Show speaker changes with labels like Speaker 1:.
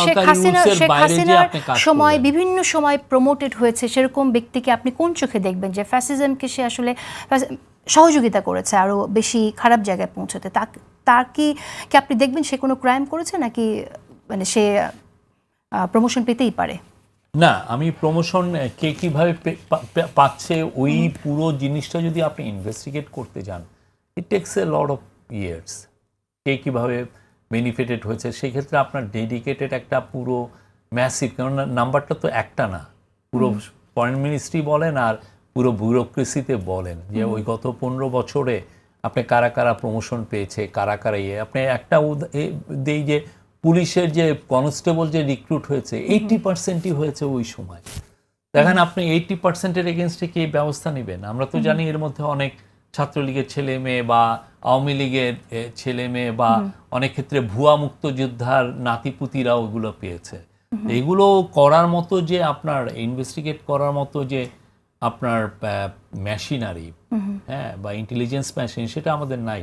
Speaker 1: শেখ হাসিনার সময় বিভিন্ন সময় প্রমোটেড হয়েছে সেরকম ব্যক্তিকে আপনি কোন চোখে দেখবেন যে ফ্যাসিজমকে সে আসলে সহযোগিতা করেছে আরো বেশি খারাপ জায়গায় পৌঁছতে, তার কি আপনি দেখবেন সে কোনো ক্রাইম করেছে নাকি মানে সে প্রমোশন পেতেই পারে?
Speaker 2: না, আমি প্রমোশন কে কিভাবে পাচ্ছে ওই পুরো জিনিসটা যদি আপনি ইনভেস্টিগেট করতে যান, it takes a lot of years. কে কীভাবে বেনিফিটেড হয়েছে সেক্ষেত্রে আপনার ডেডিকেটেড একটা পুরো ম্যাসিভ, কেননা নাম্বারটা তো একটা না, পুরো ফরেন মিনিস্ট্রি বলেন আর পুরো ব্যুরোক্রেসিতে বলেন যে ওই গত 15 বছরে আপনি কারা কারা প্রমোশন পেয়েছে, কারা কারা আপনি একটা দেই যে পুলিশের যে কনস্টেবল যে রিক্রুট হয়েছে 80%ই হয়েছে ওই সময়। দেখেন আপনি 80%-এর এগেনস্টে কি ব্যবস্থা নেবেন? আমরা তো জানি এর মধ্যে অনেক ছাত্রলীগের ছেলে মেয়ে বা আওয়ামী লীগের ছেলে মেয়ে বা অনেক ক্ষেত্রে ভুয়া মুক্তিযোদ্ধার নাতিপুতিরাও ওগুলো পেয়েছে। এগুলো করার মতো যে আপনার ইনভেস্টিগেট করার মতো যে আপনার মেশিনারি, হ্যাঁ, বা ইন্টেলিজেন্স মেশিন, সেটা আমাদের নাই।